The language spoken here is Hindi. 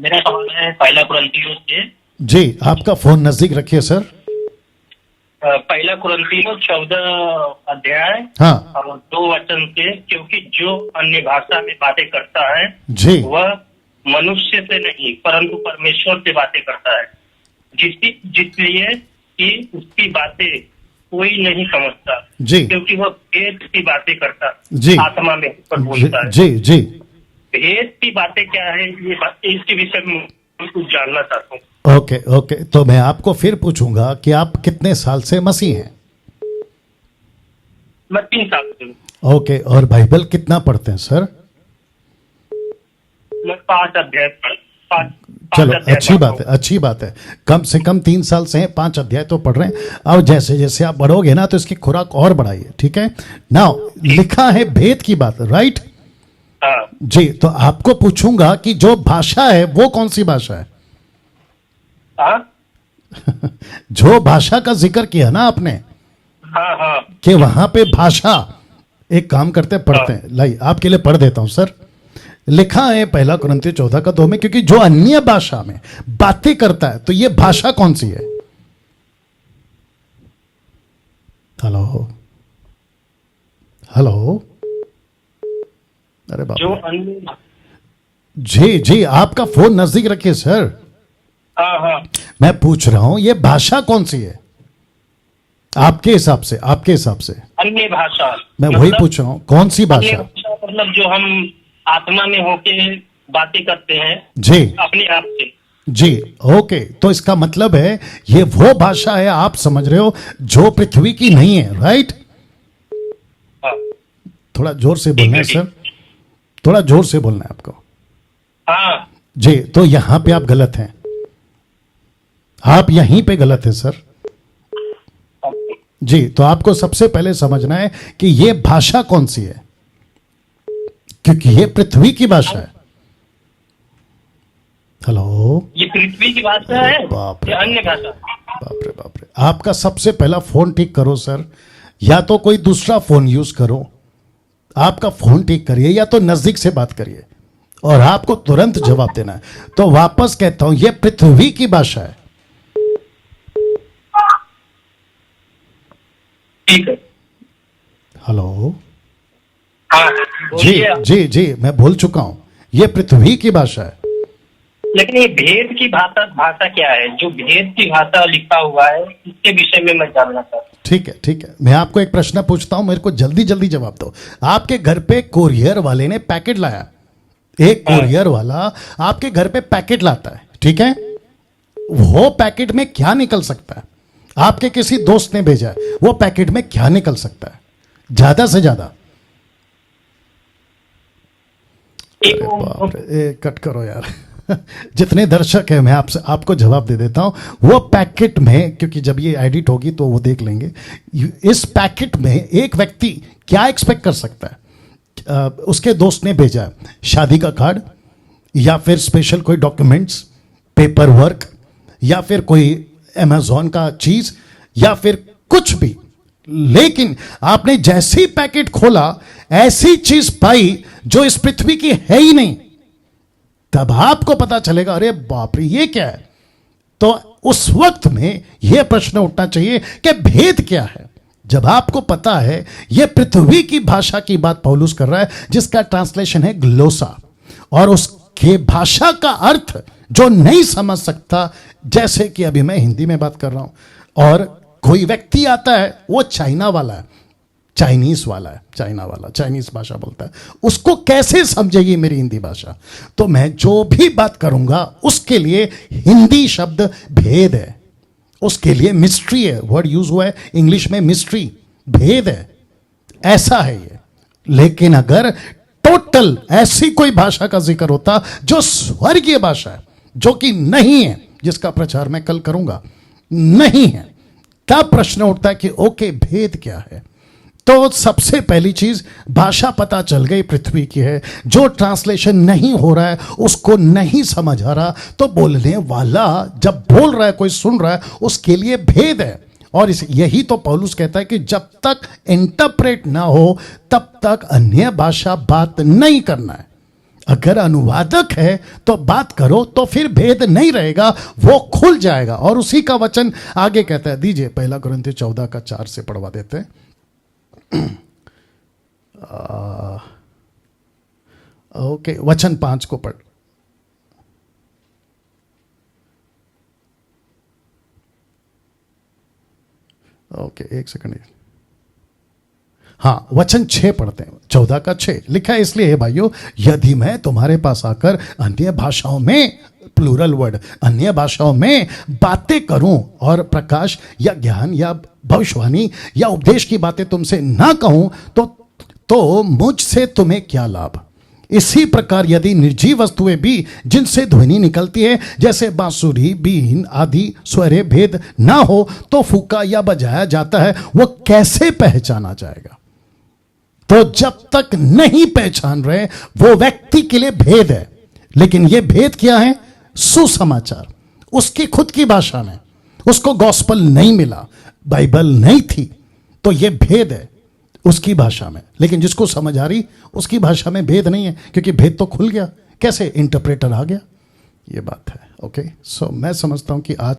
मेरा सवाल है पहला कुरिन्थियों से। जी, आपका फोन नजदीक रखिए सर। पहला कुरिन्थियों 14 अध्याय हाँ और 2 वचन से, क्योंकि जो अन्य भाषा में बातें करता है जी वह मनुष्य से नहीं परंतु परमेश्वर से बातें करता है, जिसलिए कि उसकी बातें कोई नहीं समझता, जी क्योंकि वह भेद की बातें करता जी आत्मा में होकर बोलता है। जी जी भेद की बातें क्या है, इसके विषय में कुछ जानना चाहता हूँ। ओके ओके, तो मैं आपको फिर पूछूंगा कि आप कितने साल से मसीह हैं? मैं 3 साल से हूँ। ओके, और बाइबल कितना पढ़ते हैं सर? मैं 5 अध्याय चलो, अच्छी बात है, अच्छी बात है। कम से कम 3 साल से हैं, 5 अध्याय तो पढ़ रहे हैं। अब जैसे जैसे आप बढ़ोगे ना तो इसकी खुराक और बढ़ाइए, ठीक है? नाउ लिखा है भेद की बात, राइट? हाँ जी, तो आपको पूछूंगा कि जो भाषा है वो कौन सी भाषा है? हाँ जो भाषा का जिक्र किया ना आपने हाँ हाँ कि वहां पे भाषा, एक काम करते हैं, पढ़ते हैं, लाई आपके लिए पढ़ देता हूं सर। लिखा है पहला कुरिन्थियों 14:2 में, क्योंकि जो अन्य भाषा में बातें करता है, तो ये भाषा कौन सी है? हेलो हेलो, अरे बाप जो रे। अन्य, जी जी, आपका फोन नजदीक रखिए सर। हाँ हाँ मैं पूछ रहा हूं ये भाषा कौन सी है आपके हिसाब से? आपके हिसाब से अन्य भाषा, मैं वही पूछ रहा हूं, कौन सी अन्य भाषा? भाषा मतलब जो हम आत्मा में होके बातें करते हैं जी अपने आप से। जी, ओके, तो इसका मतलब है ये वो भाषा है, आप समझ रहे हो, जो पृथ्वी की नहीं है, राइट? हाँ थोड़ा जोर से बोलना है ठीक। सर, थोड़ा जोर से बोलना है आपको। हाँ जी, तो यहां पे आप गलत हैं, आप यहीं पे गलत हैं सर। जी, तो आपको सबसे पहले समझना है कि ये भाषा कौन सी है, क्योंकि ये पृथ्वी की भाषा है। हेलो, ये पृथ्वी की भाषा है बाप रे या अन्य भाषा? बाप रे बाप रे, आपका सबसे पहला फोन ठीक करो सर, या तो कोई दूसरा फोन यूज करो। आपका फोन ठीक करिए या तो नजदीक से बात करिए, और आपको तुरंत जवाब देना है। तो वापस कहता हूं, यह पृथ्वी की भाषा है। ठीक है। हेलो, हाँ जी बोलिए। जी जी, मैं भूल चुका हूं, यह पृथ्वी की भाषा है। लेकिन ये भेद की भाषा क्या है? जो भेद की भाषा लिखा हुआ है इसके विषय में मैं जानना चाहता हूँ। ठीक है ठीक है, मैं आपको एक प्रश्न पूछता हूं, मेरे को जल्दी जल्दी जवाब दो। आपके घर पे कोरियर वाले ने पैकेट लाया, एक कोरियर वाला आपके घर पे पैकेट लाता है, ठीक है? वो पैकेट में क्या निकल सकता है? आपके किसी दोस्त ने भेजा है, वो पैकेट में क्या निकल सकता है ज्यादा से ज्यादा? अरे बाप रे, कट करो यार। जितने दर्शक हैं, मैं आपको जवाब दे देता हूं। वो पैकेट में, क्योंकि जब ये एडिट होगी तो वो देख लेंगे, इस पैकेट में एक व्यक्ति क्या एक्सपेक्ट कर सकता है? उसके दोस्त ने भेजा है शादी का कार्ड, या फिर स्पेशल कोई डॉक्यूमेंट्स, पेपर वर्क, या फिर कोई अमेजोन का चीज, या फिर कुछ भी। लेकिन आपने जैसे ही पैकेट खोला, ऐसी चीज पाई जो इस पृथ्वी की है ही नहीं, तब आपको पता चलेगा अरे बाप रे ये क्या है। तो उस वक्त में यह प्रश्न उठना चाहिए कि भेद क्या है। जब आपको पता है यह पृथ्वी की भाषा की बात पौलुस कर रहा है, जिसका ट्रांसलेशन है ग्लोसा, और उसके भाषा का अर्थ जो नहीं समझ सकता, जैसे कि अभी मैं हिंदी में बात कर रहा हूं और कोई व्यक्ति आता है, वो चाइना वाला है, चाइनीज वाला है, चाइना वाला चाइनीज भाषा बोलता है, उसको कैसे समझेगी मेरी हिंदी भाषा? तो मैं जो भी बात करूंगा उसके लिए हिंदी शब्द भेद है, उसके लिए मिस्ट्री है। वर्ड यूज हुआ है इंग्लिश में मिस्ट्री, भेद है, ऐसा है ये। लेकिन अगर टोटल ऐसी कोई भाषा का जिक्र होता जो स्वर्गीय भाषा है, जो कि नहीं है, जिसका प्रचार मैं कल करूंगा, नहीं है, तब प्रश्न उठता है कि ओके भेद क्या है। तो सबसे पहली चीज, भाषा पता चल गई पृथ्वी की है। जो ट्रांसलेशन नहीं हो रहा है, उसको नहीं समझ आ रहा, तो बोलने वाला जब बोल रहा है, कोई सुन रहा है, उसके लिए भेद है। और यही तो पौलुस कहता है कि जब तक इंटरप्रेट ना हो तब तक अन्य भाषा बात नहीं करना है। अगर अनुवादक है तो बात करो, तो फिर भेद नहीं रहेगा, वो खुल जाएगा। और उसी का वचन आगे कहता है, दीजिए 1 कुरिन्थियों 14:4 से पढ़वा देते हैं। ओके, वचन 5 को पढ़। ओके, एक सेकंड। हाँ, वचन 6 पढ़ते हैं, 14:6 लिखा है, इसलिए भाइयों, यदि मैं तुम्हारे पास आकर अन्य भाषाओं में, प्लूरल वर्ड, अन्य भाषाओं में बातें करूं और प्रकाश या ज्ञान या भविष्यवाणी या उपदेश की बातें तुमसे ना कहूं, तो मुझसे तुम्हें क्या लाभ। इसी प्रकार यदि निर्जीव वस्तुएं भी जिनसे ध्वनि निकलती है, जैसे बांसुरी, बीन आदि स्वरे भेद ना हो, तो फूका या बजाया जाता है, वो कैसे पहचाना जाएगा। तो जब तक नहीं पहचान रहे, वो व्यक्ति के लिए भेद है। लेकिन ये भेद क्या है? सुसमाचार, उसकी खुद की भाषा में, उसको गॉस्पल नहीं मिला, बाइबल नहीं थी, तो ये भेद है उसकी भाषा में। लेकिन जिसको समझ आ रही, उसकी भाषा में भेद नहीं है, क्योंकि भेद तो खुल गया। कैसे? इंटरप्रेटर आ गया, ये बात है। ओके, सो मैं समझता हूं कि आज